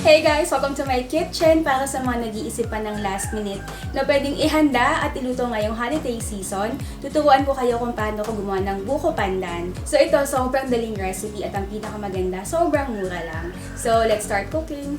Hey guys! Welcome to my kitchen para sa mga nag-iisip pa ng last minute na pwedeng ihanda at iluto ngayong holiday season. Tuturuan ko kayo kung paano ko gumawa ng buko pandan. So ito, sobrang daling recipe at ang pinakamaganda, sobrang mura lang. So let's start cooking!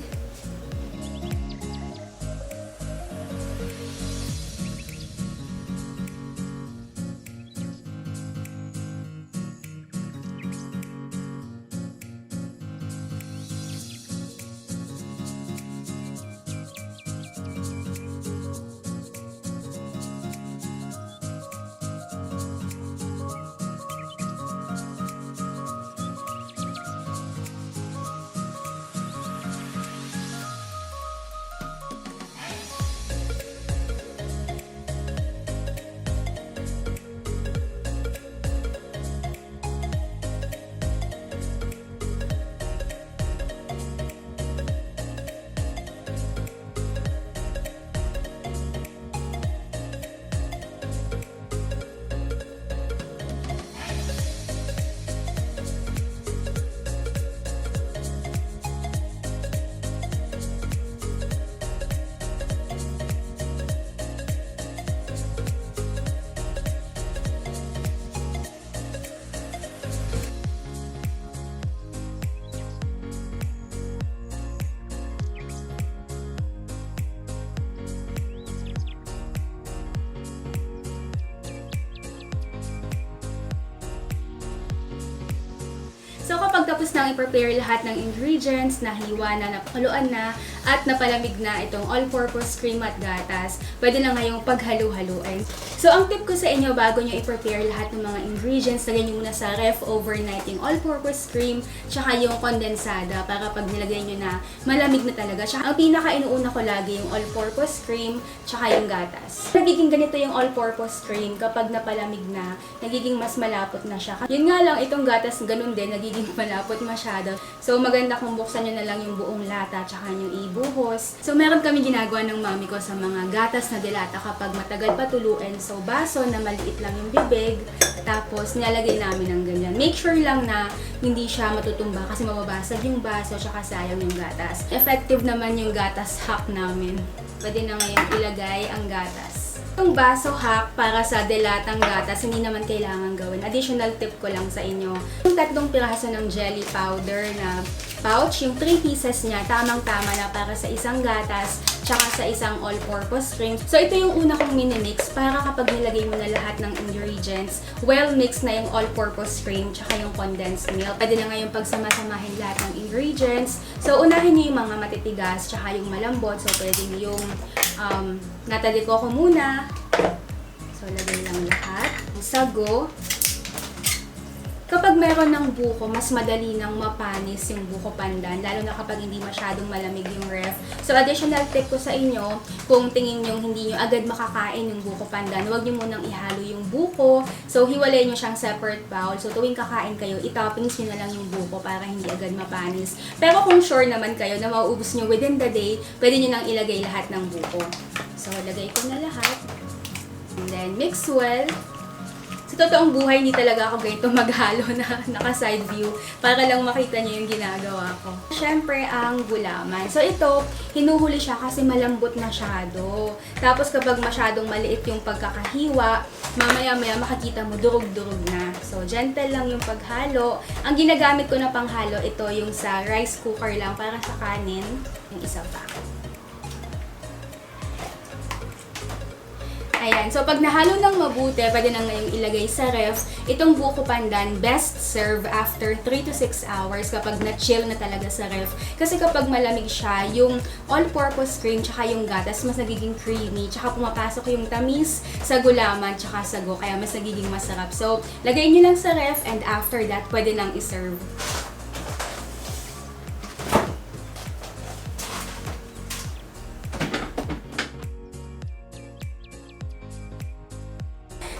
So kapag tapos nang i-prepare lahat ng ingredients, nahiwa na, napakuluan na, at napalamig na itong all-purpose cream at gatas, pwede na ngayong paghalu-haluin. So ang tip ko sa inyo bago nyo i-prepare lahat ng mga ingredients, lagay nyo muna sa ref overnight yung all-purpose cream, tsaka yung kondensada para pag nilagay nyo na, malamig na talaga. Tsaka ang pinaka-inuuna ko lagi yung all-purpose cream, tsaka yung gatas. Nagiging ganito yung all-purpose cream kapag napalamig na, nagiging mas malapot na siya. Yun nga lang, itong gatas ganun din, nagiging malapot masyado. So, maganda kung buksan nyo na lang yung buong lata tsaka yung ibuhos. So, meron kami ginagawa ng mami ko sa mga gatas na dilata kapag matagal patuluin. So, baso na maliit lang yung bibig. Tapos, nilalagay namin ng ganyan. Make sure lang na hindi siya matutumba kasi mababasag yung baso tsaka sayang yung gatas. Effective naman yung gatas hack namin. Pwede na ngayon ilagay ang gatas. Yung baso hack para sa delatang gatas, hindi naman kailangan gawin. Additional tip ko lang sa inyo. Yung 3 piraso ng jelly powder na pouch, yung 3 pieces niya, tamang-tama na para sa isang gatas, tsaka sa isang all-purpose cream. So, ito yung una kong mini-mix para kapag nilagay mo na lahat ng ingredients, well-mixed na yung all-purpose cream, tsaka yung condensed milk. Pwede na ngayon pagsama-samahin lahat ng ingredients. So, unahin niyo yung mga matitigas, tsaka yung malambot. So, pwedeng yung nata de coco muna. So, lagay lang lahat. Sago. Kapag meron ng buko, mas madali nang mapanis yung buko pandan, lalo na kapag hindi masyadong malamig yung ref. So, additional tip ko sa inyo, kung tingin nyo hindi nyo agad makakain yung buko pandan, huwag nyo munang ihalo yung buko. So, hiwalay nyo siyang separate bowl. So, tuwing kakain kayo, itoppings nyo na lang yung buko para hindi agad mapanis. Pero kung sure naman kayo na mauubos nyo within the day, pwede nyo nang ilagay lahat ng buko. So, lagay ko na lahat. And then, mix well. Sa totoong buhay, hindi talaga ako ganito maghalo na naka-side view para lang makita niyo yung ginagawa ko. Siyempre, ang gulaman. So, ito, hinuhuli siya kasi malambot masyado. Tapos, kapag masyadong maliit yung pagkakahiwa, mamaya-maya makikita mo durog-durog na. So, gentle lang yung paghalo. Ang ginagamit ko na panghalo, ito yung sa rice cooker lang para sa kanin. Yung isa pa. Ayan. So, pag nahalo ng mabuti, pwede na ngayong ilagay sa ref. Itong buko pandan, best serve after 3 to 6 hours kapag na-chill na talaga sa ref. Kasi kapag malamig siya, yung all-purpose cream tsaka yung gatas, mas nagiging creamy. Tsaka pumapasok yung tamis sa gulaman tsaka sago, kaya mas nagiging masarap. So, lagay nyo lang sa ref and after that, pwede nang iserve.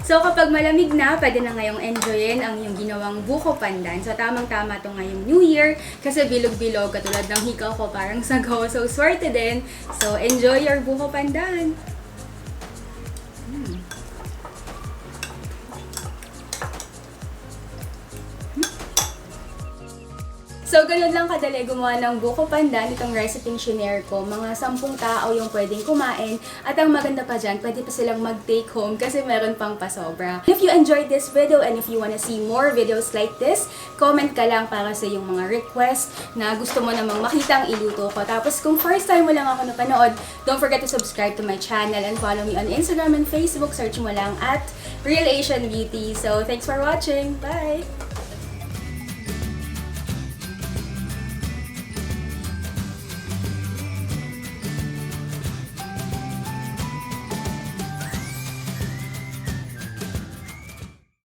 So, kapag malamig na, pwede na ngayong enjoyin ang yung ginawang buko pandan. So, tamang-tama to ngayong New Year kasi bilog-bilog katulad ng hikaw ko parang sago. So, swerte din. So, enjoy your buko pandan! So, ganun lang kadali gumawa ng buko pandan. Itong recipe shinare ko. Mga 10 tao yung pwedeng kumain. At ang maganda pa dyan, pwede pa silang mag-take home kasi meron pang pasobra. If you enjoyed this video and if you wanna see more videos like this, comment ka lang para sa yung mga request na gusto mo namang makita ang iluto ko. Tapos kung first time mo lang ako napanood, don't forget to subscribe to my channel and follow me on Instagram and Facebook. Search mo lang at RealAsianBeauty. So, thanks for watching. Bye!